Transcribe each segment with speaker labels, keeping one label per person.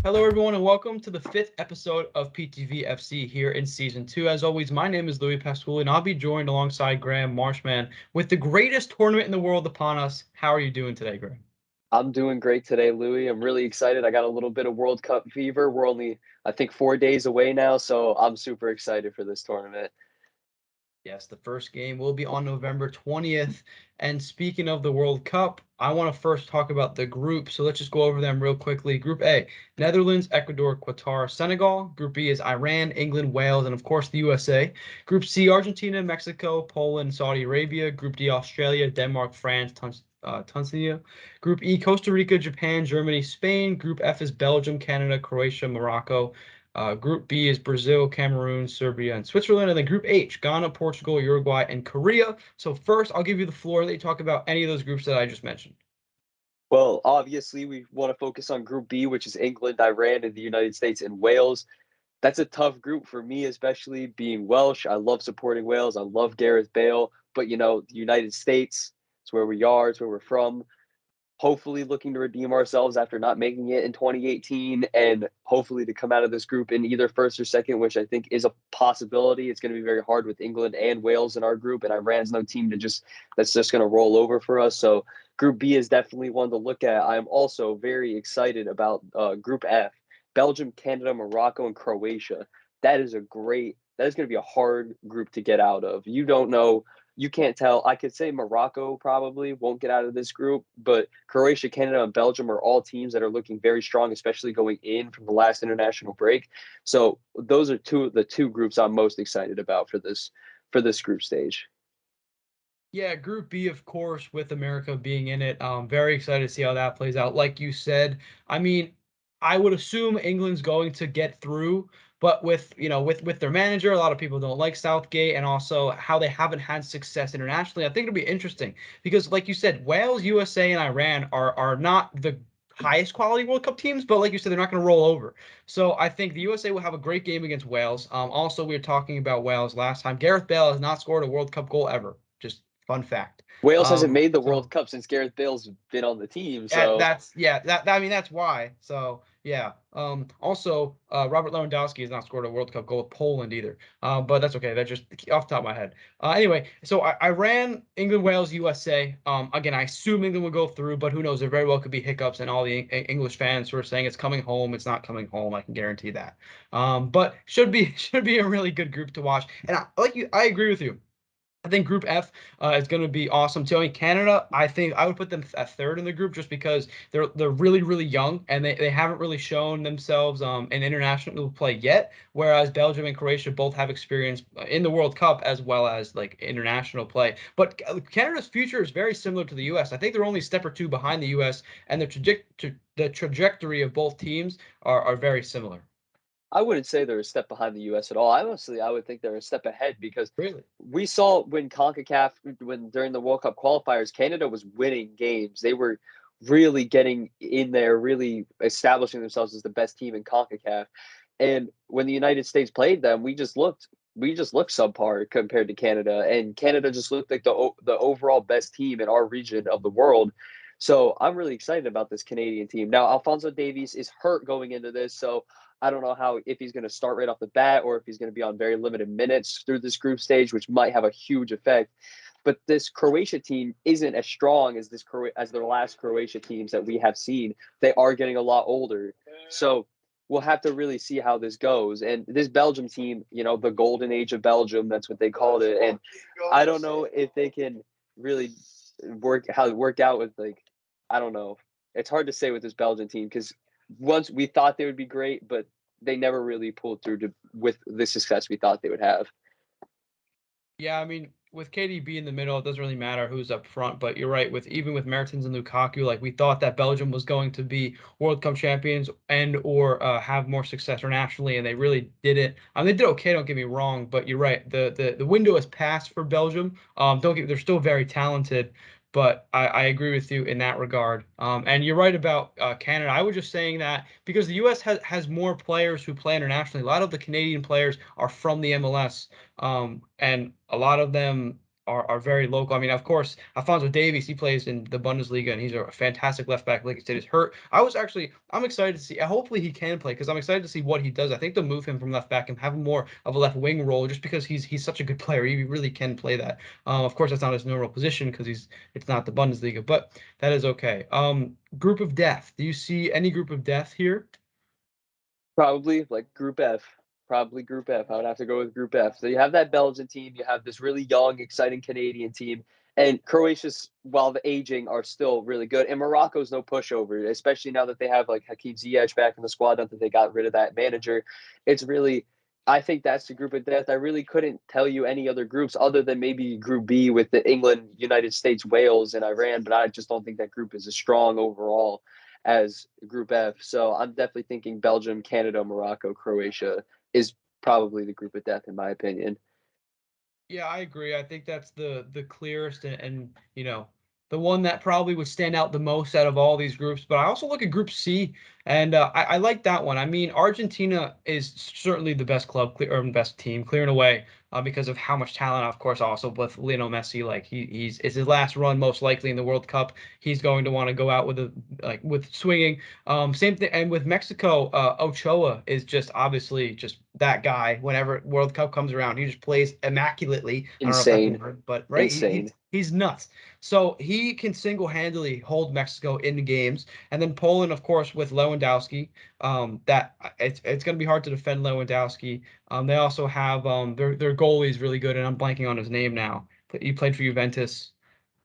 Speaker 1: Hello, everyone, and welcome to the fifth episode of PTV FC here in season two. As always, my name is Louie Pasculli, and I'll be joined alongside Graham Marshman with the greatest tournament in the world upon us. How are you doing today, Graham?
Speaker 2: I'm doing great today, Louie. I'm really excited. I got a little bit of World Cup fever. We're only, I think, 4 days away now, so I'm super excited for this tournament.
Speaker 1: Yes, the first game will be on November 20th. And speaking of the World Cup, I want to first talk about the group. So let's just go over them real quickly. Group A, Netherlands, Ecuador, Qatar, Senegal. Group B is Iran, England, Wales, and of course the USA. Group C, Argentina, Mexico, Poland, Saudi Arabia. Group D, Australia, Denmark, France, Tanzania. Group E, Costa Rica, Japan, Germany, Spain. Group F is Belgium, Canada, Croatia, Morocco. Group B is Brazil, Cameroon, Serbia, and Switzerland. And then Group H, Ghana, Portugal, Uruguay, and Korea. So first, I'll give you the floor. Let you talk about any of those groups that I just mentioned.
Speaker 2: Well, obviously, we want to focus on Group B, which is England, Iran, and the United States and Wales. That's a tough group for me, especially being Welsh. I love supporting Wales. I love Gareth Bale. But, the United States, it's where we are, it's where we're from. Hopefully looking to redeem ourselves after not making it in 2018 and hopefully to come out of this group in either first or second, which I think is a possibility. It's going to be very hard with England and Wales in our group, and Iran's no team that's just going to roll over for us. So Group B is definitely one to look at. I'm also very excited about Group F, Belgium, Canada, Morocco, and Croatia. That is going to be a hard group to get out of. You can't tell. I could say Morocco probably won't get out of this group, but Croatia, Canada, and Belgium are all teams that are looking very strong, especially going in from the last international break. So those are the two groups I'm most excited about for this group stage.
Speaker 1: Yeah, Group B, of course, with America being in it. Very excited to see how that plays out. Like you said, I mean, I would assume England's going to get through, but with their manager, a lot of people don't like Southgate, and also how they haven't had success internationally. I think it'll be interesting because, like you said, Wales, USA, and Iran are not the highest quality World Cup teams, but like you said, they're not going to roll over. So I think the USA will have a great game against Wales. Also, we were talking about Wales last time. Gareth Bale has not scored a World Cup goal ever. Just fun fact.
Speaker 2: Wales hasn't made the
Speaker 1: So
Speaker 2: World Cup since Gareth Bale's been on the team,
Speaker 1: yeah,
Speaker 2: so
Speaker 1: I mean that's why. So yeah. Also, Robert Lewandowski has not scored a World Cup goal with Poland either. But that's okay. That's just off the top of my head. Anyway, so I ran England, Wales, USA. Again, I assume England will go through, but who knows? There very well could be hiccups, and all the English fans who are saying it's coming home, it's not coming home. I can guarantee that. But should be a really good group to watch. And I agree with you. I think Group F is going to be awesome too. I mean, Canada, I think I would put them at third in the group just because they're really really young and they haven't really shown themselves in international play yet. Whereas Belgium and Croatia both have experience in the World Cup as well as like international play. But Canada's future is very similar to the U.S. I think they're only a step or two behind the U.S. and the trajectory of both teams are very similar.
Speaker 2: I wouldn't say they're a step behind the US at all. I would think they're a step ahead because
Speaker 1: Really?
Speaker 2: we saw when CONCACAF when during the World Cup qualifiers, Canada was winning games. They were really getting in there, really establishing themselves as the best team in CONCACAF. And when the United States played them, we just looked subpar compared to Canada, and Canada just looked like the overall best team in our region of the world. So I'm really excited about this Canadian team. Now, Alfonso Davies is hurt going into this, so I don't know how if he's going to start right off the bat or if he's going to be on very limited minutes through this group stage, which might have a huge effect. But this Croatia team isn't as strong as their last Croatia teams that we have seen. They are getting a lot older, so we'll have to really see how this goes. And this Belgium team, the golden age of Belgium, that's what they called it. And I don't know if they can really work out with I don't know. It's hard to say with this Belgian team because once we thought they would be great, but they never really pulled through with the success we thought they would have.
Speaker 1: Yeah, I mean, with KDB in the middle, it doesn't really matter who's up front. But you're right. With Mertens and Lukaku, like we thought that Belgium was going to be World Cup champions and or have more success internationally, and they really didn't. They did okay. Don't get me wrong, but you're right. The window has passed for Belgium. They're still very talented, but I agree with you in that regard. And you're right about Canada. I was just saying that because the U.S. has more players who play internationally. A lot of the Canadian players are from the MLS, and a lot of them are very local. I mean, of course, Alphonso Davies, he plays in the Bundesliga, and he's a fantastic left back. Like I said, he's hurt. I'm excited to see. Hopefully, he can play because I'm excited to see what he does. I think they'll move him from left back and have him more of a left wing role, just because he's such a good player. He really can play that. Of course, that's not his normal position because it's not the Bundesliga, but that is okay. Group of death. Do you see any group of death here?
Speaker 2: Probably like Group F. Probably Group F. I would have to go with Group F. So you have that Belgian team, you have this really young, exciting Canadian team, and Croatia's, while the aging, are still really good. And Morocco's no pushover, especially now that they have like Hakim Ziyech back in the squad. Not that they got rid of that manager. It's really, I think that's the group of death. I really couldn't tell you any other groups other than maybe Group B with the England, United States, Wales, and Iran. But I just don't think that group is as strong overall as Group F. So I'm definitely thinking Belgium, Canada, Morocco, Croatia is probably the group of death in my opinion.
Speaker 1: Yeah, I agree. I think that's the clearest and the one that probably would stand out the most out of all these groups. But I also look at Group C, and I like that one. I mean, Argentina is certainly the best club, or best team, clearing away because of how much talent. Of course, also with Lionel Messi, like he's it's his last run most likely in the World Cup. He's going to want to go out with with swinging. Same thing, and with Mexico, Ochoa is just obviously just that guy. Whenever World Cup comes around, he just plays immaculately. I don't know if that's a
Speaker 2: Insane.
Speaker 1: word, but right,
Speaker 2: Insane.
Speaker 1: he's nuts. So he can single-handedly hold Mexico in the games, and then Poland, of course, with Lewandowski. That it's going to be hard to defend Lewandowski. They also have their goalie is really good, and I'm blanking on his name now. But he played for Juventus.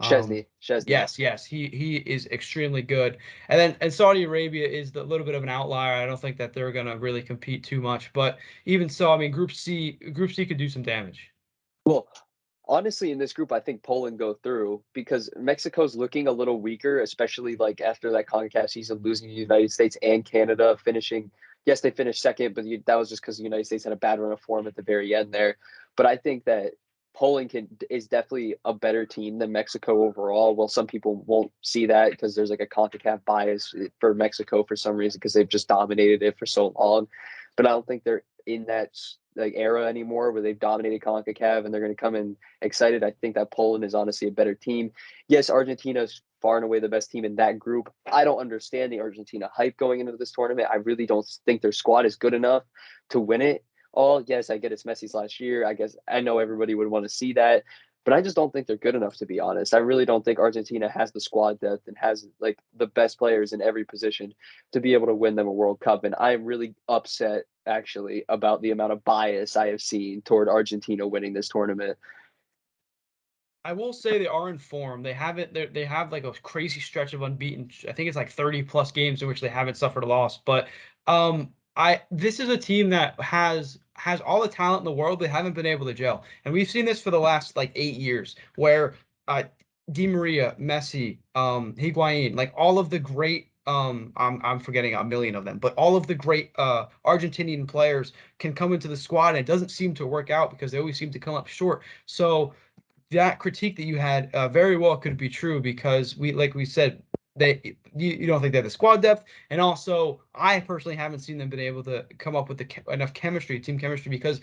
Speaker 2: Chesney.
Speaker 1: Yes, he is extremely good. And Saudi Arabia is a little bit of an outlier. I don't think that they're gonna really compete too much. But even so, I mean, Group C could do some damage.
Speaker 2: Well, honestly, in this group, I think Poland go through because Mexico's looking a little weaker, especially like after that CONCACAF season, losing the United States and Canada, finishing. Yes, they finished second, but that was just because the United States had a bad run of form at the very end there. But I think that Poland is definitely a better team than Mexico overall. Well, some people won't see that because there's like a CONCACAF bias for Mexico for some reason because they've just dominated it for so long. But I don't think they're in that like era anymore where they've dominated CONCACAF and they're going to come in excited. I think that Poland is honestly a better team. Yes, Argentina is far and away the best team in that group. I don't understand the Argentina hype going into this tournament. I really don't think their squad is good enough to win it all. Yes, I get it's Messi's last year. I guess I know everybody would want to see that, but I just don't think they're good enough to be honest. I really don't think Argentina has the squad depth and has like the best players in every position to be able to win them a World Cup. And I am really upset actually about the amount of bias I have seen toward Argentina winning this tournament.
Speaker 1: I will say they are in form. They have like a crazy stretch of unbeaten. I think it's like 30 plus games in which they haven't suffered a loss. But I this is a team that has all the talent in the world. They haven't been able to gel, and we've seen this for the last like 8 years, where Di Maria, Messi, Higuain, like all of the great. I'm forgetting a million of them, but all of the great Argentinian players can come into the squad, and it doesn't seem to work out because they always seem to come up short. So that critique that you had very well could be true because like we said, you don't think they have the squad depth, and also I personally haven't seen them been able to come up with enough chemistry, team chemistry, because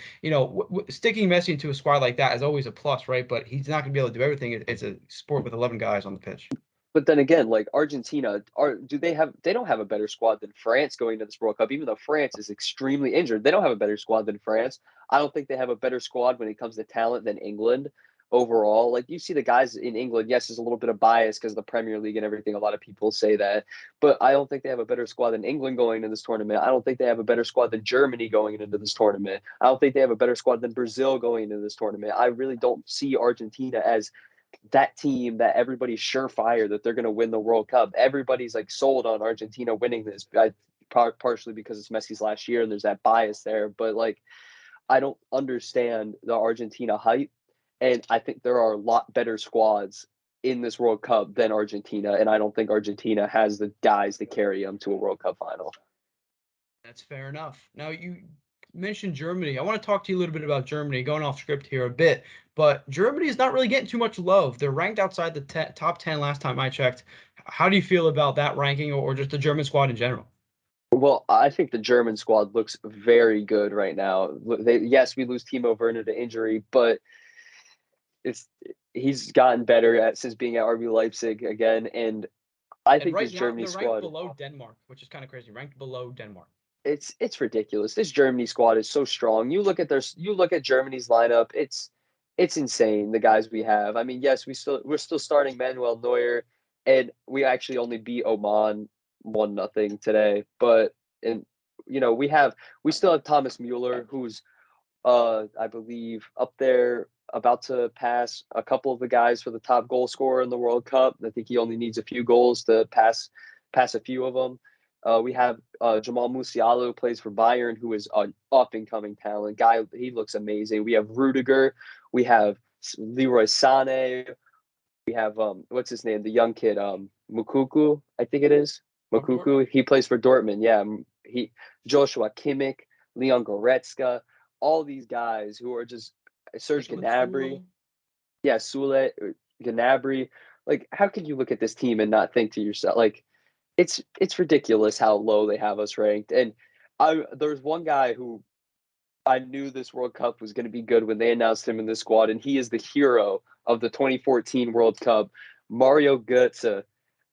Speaker 1: sticking Messi into a squad like that is always a plus, right? But he's not going to be able to do everything. It's a sport with 11 guys on the pitch.
Speaker 2: But then again, like Argentina, they don't have a better squad than France going into this World Cup, even though France is extremely injured. They don't have a better squad than France. I don't think they have a better squad when it comes to talent than England overall. Like you see the guys in England, yes, there's a little bit of bias because of the Premier League and everything. A lot of people say that. But I don't think they have a better squad than England going into this tournament. I don't think they have a better squad than Germany going into this tournament. I don't think they have a better squad than Brazil going into this tournament. I really don't see Argentina as that team that everybody's surefire that they're going to win the World Cup. Everybody's like sold on Argentina winning this. Partially because it's Messi's last year and there's that bias there. But like, I don't understand the Argentina hype, and I think there are a lot better squads in this World Cup than Argentina, and I don't think Argentina has the guys to carry them to a World Cup final.
Speaker 1: That's fair enough. Now you mentioned Germany. I want to talk to you a little bit about Germany, going off script here a bit, but Germany is not really getting too much love. They're ranked outside the top 10 last time I checked. How do you feel about that ranking, or just the German squad in general?
Speaker 2: Well, I think the German squad looks very good right now. Yes, we lose Timo Werner to injury, but it's he's gotten better since being at RB Leipzig again, and I
Speaker 1: And
Speaker 2: think
Speaker 1: right
Speaker 2: this
Speaker 1: now
Speaker 2: Germany
Speaker 1: they're ranked
Speaker 2: squad,
Speaker 1: below Denmark, which is kind of crazy. Ranked below Denmark.
Speaker 2: it's ridiculous. This Germany squad is so strong. You look at Germany's lineup, it's insane the guys we have. I mean, yes, we're still starting Manuel Neuer, and we actually only beat Oman 1-0 today. But and we still have Thomas Mueller, who's I believe up there about to pass a couple of the guys for the top goal scorer in the World Cup. I think he only needs a few goals to pass a few of them. We have Jamal Musiala, who plays for Bayern, who is an up and coming talent guy. He looks amazing. We have Rudiger. We have Leroy Sané. We have what's his name? The young kid, Mukuku, I think it is.
Speaker 1: Of
Speaker 2: Mukuku.
Speaker 1: Dortmund.
Speaker 2: He plays for Dortmund. Yeah, he Joshua Kimmich, Leon Goretzka, all these guys who are just Serge
Speaker 1: Niklas
Speaker 2: Gnabry.
Speaker 1: Süle.
Speaker 2: Yeah, Sule, Gnabry. Like, how can you look at this team and not think to yourself, like, it's ridiculous how low they have us ranked. And there's one guy who I knew this World Cup was going to be good when they announced him in the squad, and he is the hero of the 2014 World Cup, Mario Götze,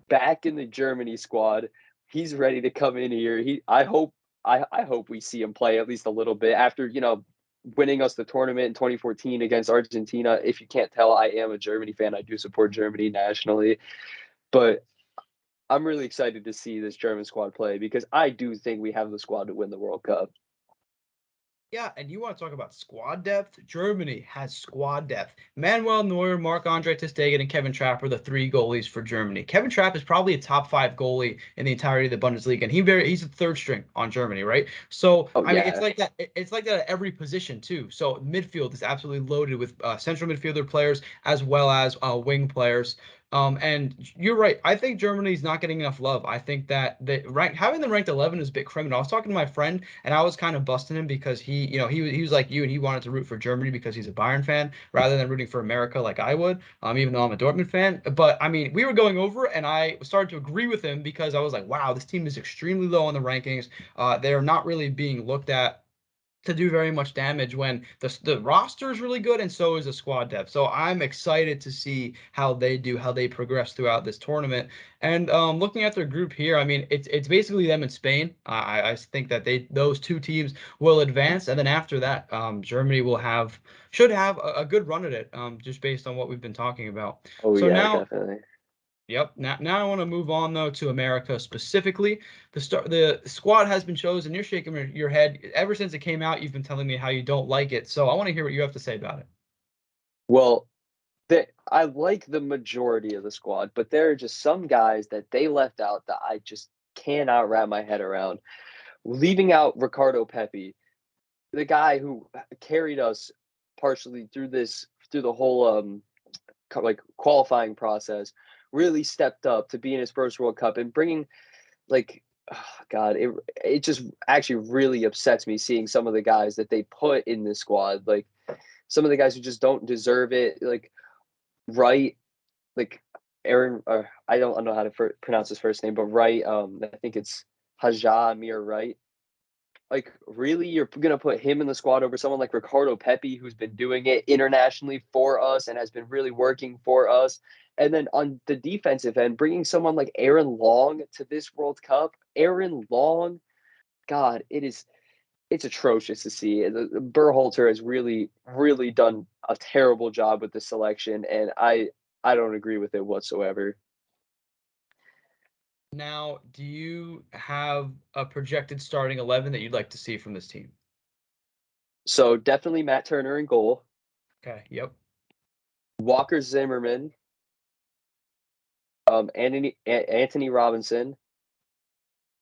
Speaker 2: back in the Germany squad. He's ready to come in here. I hope we see him play at least a little bit after winning us the tournament in 2014 against Argentina. If you can't tell, I am a Germany fan. I do support Germany nationally, but I'm really excited to see this German squad play because I do think we have the squad to win the World Cup.
Speaker 1: Yeah, and you want to talk about squad depth? Germany has squad depth. Manuel Neuer, Marc-Andre ter Stegen, and Kevin Trapp are the three goalies for Germany. Kevin Trapp is probably a top five goalie in the entirety of the Bundesliga, and he's a third string on Germany, right? So
Speaker 2: Oh
Speaker 1: I mean, it's
Speaker 2: yeah.
Speaker 1: like that. It's like that at every position too. So midfield is absolutely loaded with central midfielder players as well as wing players. And you're right. I think Germany's not getting enough love. I think that having them ranked 11 is a bit criminal. I was talking to my friend, and I was kind of busting him because he was like you, and he wanted to root for Germany because he's a Bayern fan rather than rooting for America like I would. Even though I'm a Dortmund fan. But I mean, we were going over, and I started to agree with him because I was like, wow, this team is extremely low on the rankings. They are not really being looked at to do very much damage when the roster is really good and so is the squad depth. So I'm excited to see how they do, how they progress throughout this tournament. And looking at their group here, I mean, it's basically them in Spain. I think that those two teams will advance, and then after that, Germany should have a good run at it, just based on what we've been talking about.
Speaker 2: Oh
Speaker 1: So
Speaker 2: yeah,
Speaker 1: now.
Speaker 2: definitely.
Speaker 1: Yep. Now I want to move on though to America specifically. The squad has been chosen. You're shaking your head. Ever since it came out, you've been telling me how you don't like it. So I want to hear what you have to say about it.
Speaker 2: Well, I like the majority of the squad, but there are just some guys that they left out that I just cannot wrap my head around. Leaving out Ricardo Pepi, the guy who carried us partially through the whole like qualifying process, really stepped up to be in his first World Cup and bringing like oh God, it just actually really upsets me seeing some of the guys that they put in this squad, like some of the guys who just don't deserve it, like Wright, like Aaron. I don't know how to pronounce his first name, but Wright. I think it's Haja Amir Wright. Like, really, you're gonna put him in the squad over someone like Ricardo Pepi, who's been doing it internationally for us and has been really working for us. And then on the defensive end, bringing someone like Aaron Long to this World Cup. Aaron Long, God, it's atrocious to see. Berhalter has really, really done a terrible job with the selection, and I don't agree with it whatsoever.
Speaker 1: Now, do you have a projected starting 11 that you'd like to see from this team?
Speaker 2: So definitely Matt Turner in goal,
Speaker 1: Okay. Yep.
Speaker 2: Walker Zimmerman, Anthony Robinson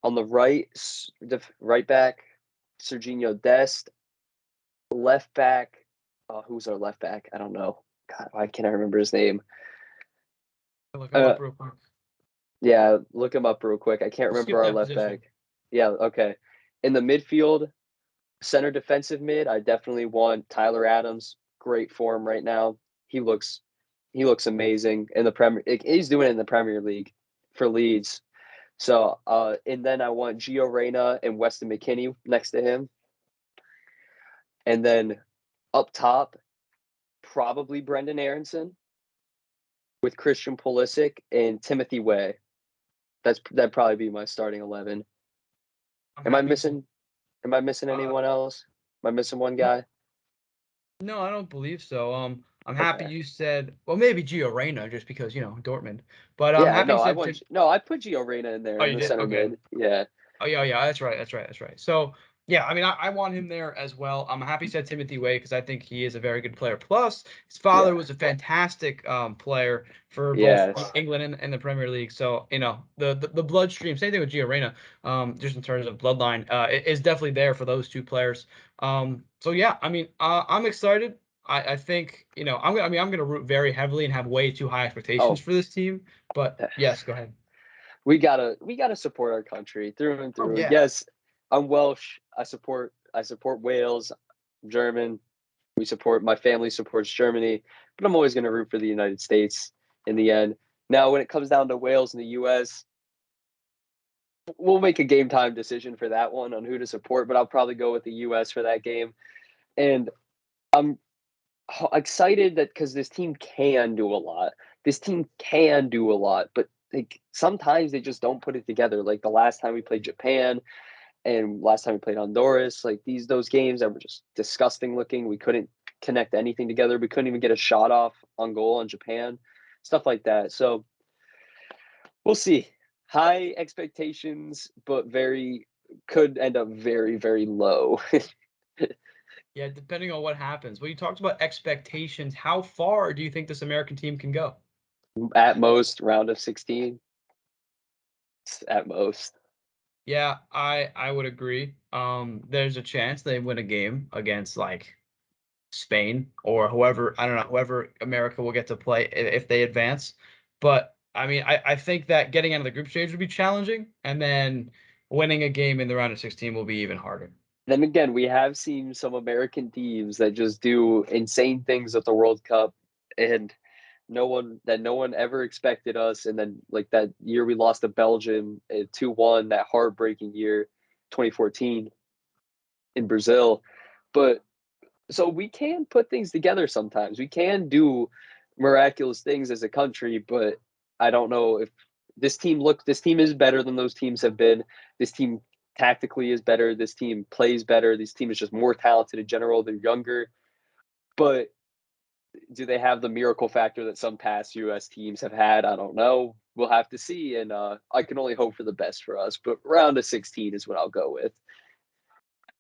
Speaker 2: on the right, right back, Serginho Dest, left back. Who's our left back? I don't know. God, why can't I remember his name?
Speaker 1: Look him
Speaker 2: Uh,
Speaker 1: up real quick.
Speaker 2: yeah, look him up real quick. I can't
Speaker 1: We'll skip
Speaker 2: remember our
Speaker 1: that
Speaker 2: left
Speaker 1: position.
Speaker 2: back. Yeah, okay. In the midfield, center defensive mid, I definitely want Tyler Adams. Great form right now. He looks he looks amazing in the Premier. He's doing it in the Premier League for Leeds. So, and then I want Gio Reyna and Weston McKennie next to him, and then up top, probably Brendan Aronson. with Christian Pulisic and Timothy Way. That'd probably be my starting 11.
Speaker 1: I'm
Speaker 2: Am I
Speaker 1: happy you said.
Speaker 2: missing? Am I missing
Speaker 1: Uh,
Speaker 2: anyone else? Am I missing one
Speaker 1: no,
Speaker 2: guy?
Speaker 1: no, I don't believe so. I'm happy
Speaker 2: Okay.
Speaker 1: you said. Well, maybe Gio Reyna, just because Dortmund. But I'm
Speaker 2: Yeah.
Speaker 1: happy you
Speaker 2: No, I
Speaker 1: said
Speaker 2: want.
Speaker 1: Tim.
Speaker 2: No, I put Gio Reyna in there
Speaker 1: Oh,
Speaker 2: in
Speaker 1: you
Speaker 2: the
Speaker 1: did?
Speaker 2: center
Speaker 1: Okay.
Speaker 2: mid. Yeah.
Speaker 1: Oh yeah, yeah, that's right, that's right, that's right. So yeah, I mean, I want him there as well. I'm happy you said Timothy Way because I think he is a very good player. Plus, his father
Speaker 2: Yeah.
Speaker 1: was a fantastic player for both
Speaker 2: Yes.
Speaker 1: England and the Premier League. So the bloodstream. Same thing with Gio Reyna. Just in terms of bloodline, is definitely there for those two players. So yeah, I mean, I'm excited. I think I'm gonna root very heavily and have way too high expectations
Speaker 2: Oh,
Speaker 1: for this team. But yes, go ahead.
Speaker 2: we gotta support our country through and
Speaker 1: Oh
Speaker 2: through.
Speaker 1: yeah.
Speaker 2: Yes, I'm Welsh. I support Wales. German. We support my family supports Germany, but I'm always going to root for the United States in the end. Now, when it comes down to Wales and the U.S., we'll make a game time decision for that one on who to support, but I'll probably go with the U.S. for that game. And I'm excited that because this team can do a lot. This team can do a lot, but like sometimes they just don't put it together. Like the last time we played Japan and last time we played Honduras, like those games that were just disgusting looking. We couldn't connect anything together. We couldn't even get a shot off on goal on Japan, stuff like that. So we'll see. High expectations, but very could end up very, very low.
Speaker 1: Yeah, depending on what happens. Well, you talked about expectations. How far do you think this American team can go?
Speaker 2: At most, round of 16. At most.
Speaker 1: Yeah, I would agree. There's a chance they win a game against like Spain or whoever, I don't know, whoever America will get to play if they advance. But I mean, I think that getting out of the group stage would be challenging, and then winning a game in the round of 16 will be even harder.
Speaker 2: Then again, we have seen some American teams that just do insane things at the World Cup, and no one ever expected us. And then like that year we lost to Belgium 2-1, that heartbreaking year, 2014 in Brazil. But so we can put things together sometimes. We can do miraculous things as a country, but I don't know if this team is better than those teams have been. This team tactically is better. This team plays better. This team is just more talented in general. They're younger. But do they have the miracle factor that some past US teams have had? I don't know. We'll have to see. And I can only hope for the best for us. But round of 16 is what I'll go with.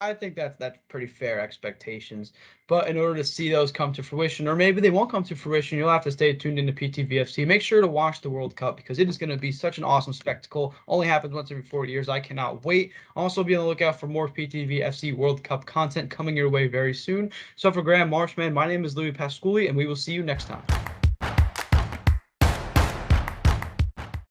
Speaker 1: I think that's pretty fair expectations. But in order to see those come to fruition, or maybe they won't come to fruition, you'll have to stay tuned into PTV FC. Make sure to watch the World Cup because it is going to be such an awesome spectacle. Only happens once every 4 years. I cannot wait. Also, be on the lookout for more PTV FC World Cup content coming your way very soon. So for Graham Marshman, my name is Louie Pasculli, and we will see you next time.